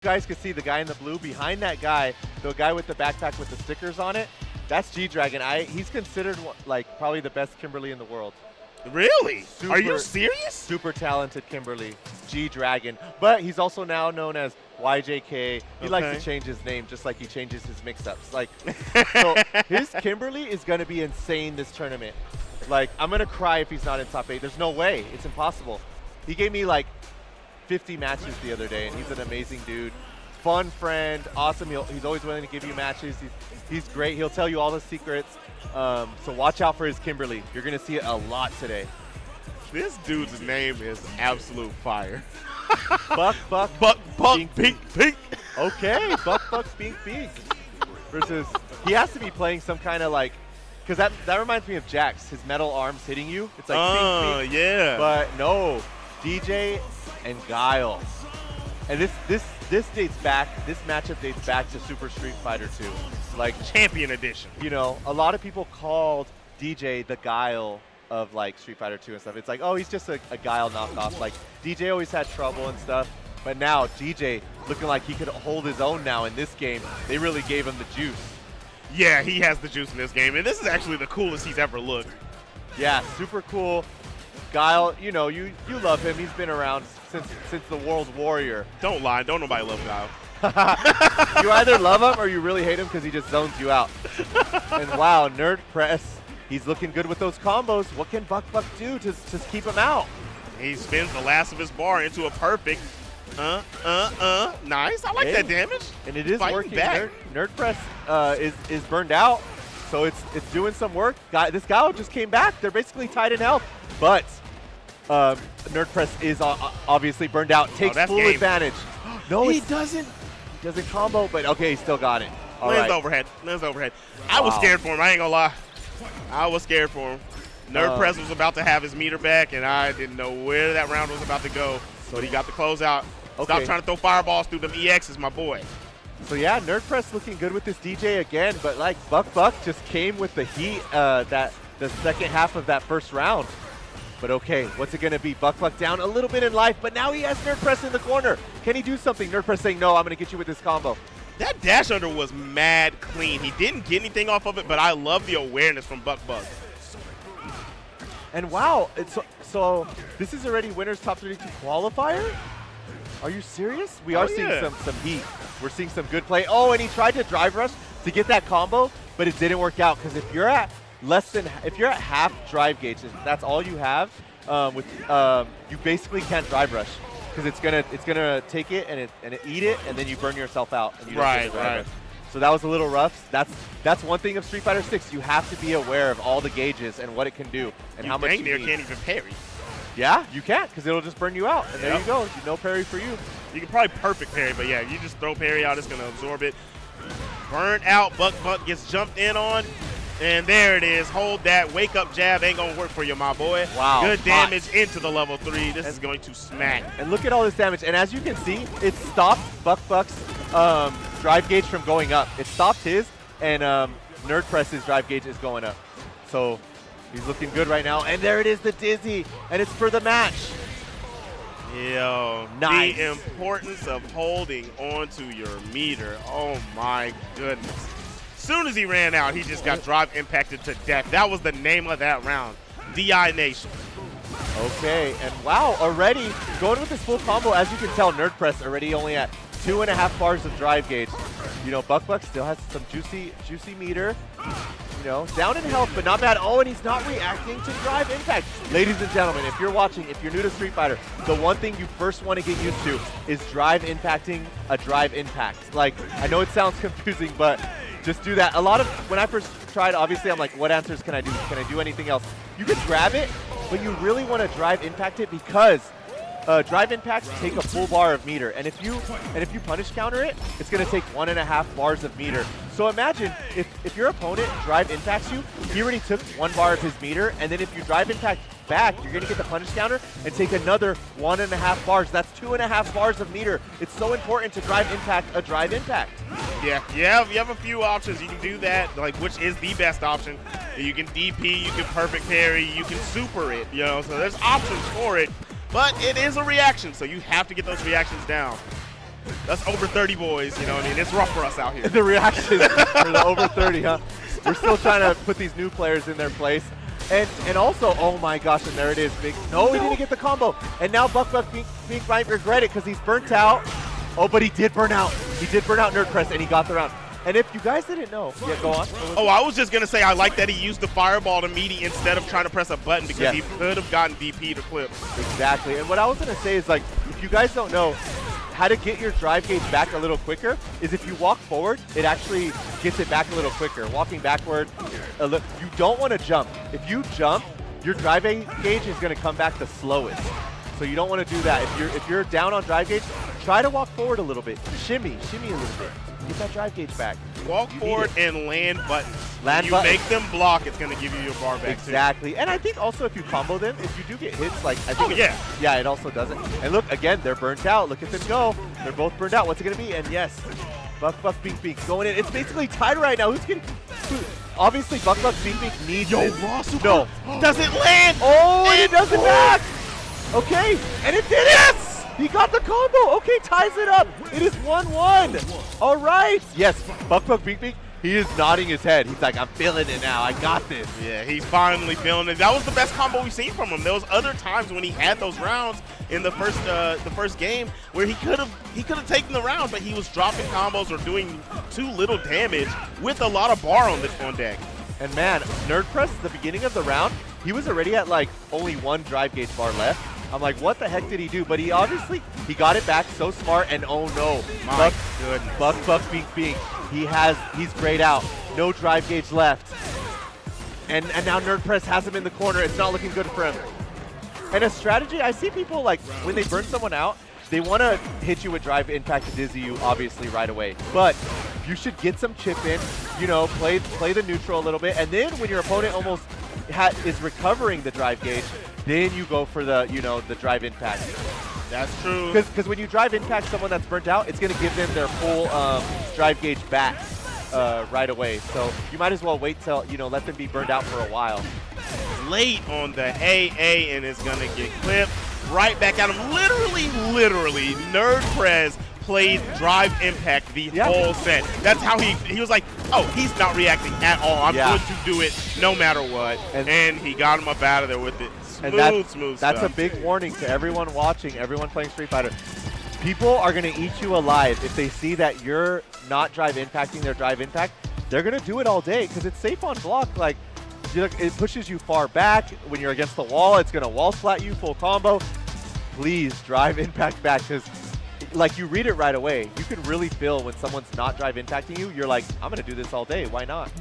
guys can see the guy in the blue behind that guy, the guy with the backpack with the stickers on it. That's G-Dragon. He's considered like probably the best Kimberly in the world. Really? Are you serious? Super talented Kimberly, G-Dragon. But he's also now known as YJK. He likes to change his name just like he changes his mix-ups. Like, so his Kimberly is going to be insane this tournament. Like, I'm going to cry if he's not in top 8. There's no way. It's impossible. He gave me like 50 matches the other day, and he's an amazing dude. Fun friend, awesome. He's always willing to give you matches. He's great. He'll tell you all the secrets. So watch out for his Kimberly. You're going to see it a lot today. This dude's name is absolute fire. BuckBuckBinkBink. Okay, BuckBuckBinkBink. Versus, he has to be playing some kind of like, because that reminds me of Jax, his metal arms hitting you. It's like, bink, yeah. But no, DJ and Guile. And this dates back, this matchup dates back to Super Street Fighter 2. Like Champion Edition. You know, a lot of people called DJ the Guile of like Street Fighter 2 and stuff. It's like, oh, he's just a Guile knockoff. Like DJ always had trouble and stuff. But now DJ looking like he could hold his own now in this game. They really gave him the juice. Yeah, he has the juice in this game. And this is actually the coolest he's ever looked. Yeah, super cool. Guile, you know, you love him. He's been around since the World Warrior. Don't lie. Don't nobody love Guile. You either love him or you really hate him because he just zones you out. And wow, nerdpre419, he's looking good with those combos. What can BuckBuck do to keep him out? He spins the last of his bar into a perfect. Nice. I like that damage. And it is working. nerdpre419 is burned out, so it's doing some work. This guy just came back. They're basically tied in health, but nerdpre419 is obviously burned out. Takes full advantage. No, he doesn't combo, but okay, he still got it. Lands overhead. I was scared for him. I ain't gonna lie. I was scared for him. nerdpre419 was about to have his meter back, and I didn't know where that round was about to go. But he got the closeout. Stop trying to throw fireballs through them EXs, my boy. So yeah, nerdpre419 looking good with this DJ again, but like BuckBuck just came with the heat the second half of that first round. But okay, what's it going to be? BuckBuck down a little bit in life, but now he has nerdpre419 in the corner. Can he do something? nerdpre419 saying, no, I'm going to get you with this combo. That dash under was mad clean. He didn't get anything off of it, but I love the awareness from BuckBuck. And wow, so this is already Winners Top 32 Qualifier? Are you serious? We are seeing some heat. We're seeing some good play. Oh, and he tried to drive rush to get that combo, but it didn't work out because if you're at half drive gauge, that's all you have. You basically can't drive rush because it's gonna take it and eat it, and then you burn yourself out. And you don't get the drive rush. So that was a little rough. That's one thing of Street Fighter 6. You have to be aware of all the gauges and what it can do and how much you need. Can't even parry. Yeah, you can't because it'll just burn you out. And there you go. No parry for you. You can probably perfect parry, but yeah, you just throw parry out, it's going to absorb it. Burn out, BuckBuck gets jumped in on, and there it is. Hold that. Wake up jab ain't going to work for you, my boy. Wow. Good damage into the level 3. This is going to smack. And look at all this damage. And as you can see, it stopped BuckBuck's drive gauge from going up. It stopped his, and nerdpre419's drive gauge is going up. So he's looking good right now. And there it is, the Dizzy, and it's for the match. Yo, nice. The importance of holding onto your meter. Oh my goodness. As soon as he ran out, he just got drive impacted to death. That was the name of that round. DI Nation. Okay, and wow, already going with this full combo. As you can tell, nerdpre419 already only at 2.5 bars of drive gauge. You know, BuckBuck still has some juicy meter. You know, down in health, but not bad. Oh, and he's not reacting to drive impact. Ladies and gentlemen, if you're watching, if you're new to Street Fighter, the one thing you first want to get used to is drive impacting a drive impact. Like, I know it sounds confusing, but just do that. A lot of, when I first tried, obviously I'm like, what answers can I do? Can I do anything else? You can grab it, but you really want to drive impact it because drive impacts take a full bar of meter, and if you punish counter it, it's going to take 1.5 bars of meter. So imagine if your opponent drive impacts you, he already took 1 bar of his meter, and then if you drive impact back, you're going to get the punish counter and take another 1.5 bars. That's 2.5 bars of meter. It's so important to drive impact a drive impact. Yeah, you have a few options. You can do that, like, which is the best option. You can DP, you can perfect parry, you can super it, you know, so there's options for it. But it is a reaction, so you have to get those reactions down. That's over 30 boys, you know what I mean? It's rough for us out here. The reaction for the over 30, huh? We're still trying to put these new players in their place. And also, oh my gosh, and there it is. Big. No, he didn't get the combo. And now BuckBuckBinkBink might regret it because he's burnt out. Oh, but he did burn out. He did burn out nerdpre4, and he got the round. And if you guys didn't know, yeah, go on. Oh, I was just going to say I like that he used the fireball to meaty instead of trying to press a button because he could have gotten DP to clip. Exactly. And what I was going to say is, like, if you guys don't know how to get your drive gauge back a little quicker is if you walk forward, it actually gets it back a little quicker. Walking backward, you don't want to jump. If you jump, your drive gauge is going to come back the slowest. So you don't want to do that. If you're down on drive gauge, try to walk forward a little bit. Shimmy a little bit. Get that drive gauge back. Walk forward and land buttons. Land you buttons. make them block, it's going to give you your bar back Exactly. And I think also if you combo them, if you do get hits, like I think yeah, it also does it. And look, again, they're burnt out. Look at them go. They're both burnt out. What's it going to be? And yes, BuckBuckBinkBink going in. It's basically tied right now. Obviously, BuckBuckBinkBink needs this. Raw super No. doesn't land. Oh, and it does it back. Okay, and it did it. Yes! He got the combo. Okay, ties it up. It is 1-1. All right. Yes, BuckBuckBinkBink, he is nodding his head. He's like, I'm feeling it now. I got this. Yeah, he's finally feeling it. That was the best combo we've seen from him. There was other times when he had those rounds in the first game where he could have taken the round, but he was dropping combos or doing too little damage with a lot of bar on deck. And man, nerdpre4, at the beginning of the round, he was already at like only one drive gauge bar left. I'm like, what the heck did he do? But he obviously, he got it back so smart, and oh no. My goodness. BuckBuckBinkBink, he's grayed out. No drive gauge left. And now nerdpre4 has him in the corner. It's not looking good for him. And a strategy, I see people like, when they burn someone out, they want to hit you with drive impact to dizzy you, obviously, right away. But you should get some chip in, you know, play the neutral a little bit, and then when your opponent almost is recovering the drive gauge, then you go for the, you know, the drive impact. That's true. Because when you drive impact someone that's burnt out, it's going to give them their full drive gauge back right away. So you might as well wait till, you know, let them be burned out for a while. Late on the AA, and it's going to get clipped. Right back at him. Literally, nerdpre4 played drive impact the whole set. That's how he was like, oh, he's not reacting at all. I'm going to do it no matter what. And he got him up out of there with it. Smooth That's stuff. a big warning to everyone watching, everyone playing Street Fighter. People are going to eat you alive if they see that you're not drive impacting their drive impact. They're going to do it all day because it's safe on block. Like, it pushes you far back. When you're against the wall, it's going to wall splat you full combo. Please drive impact back because, like, you read it right away. You can really feel when someone's not drive impacting you. You're like, I'm going to do this all day. Why not?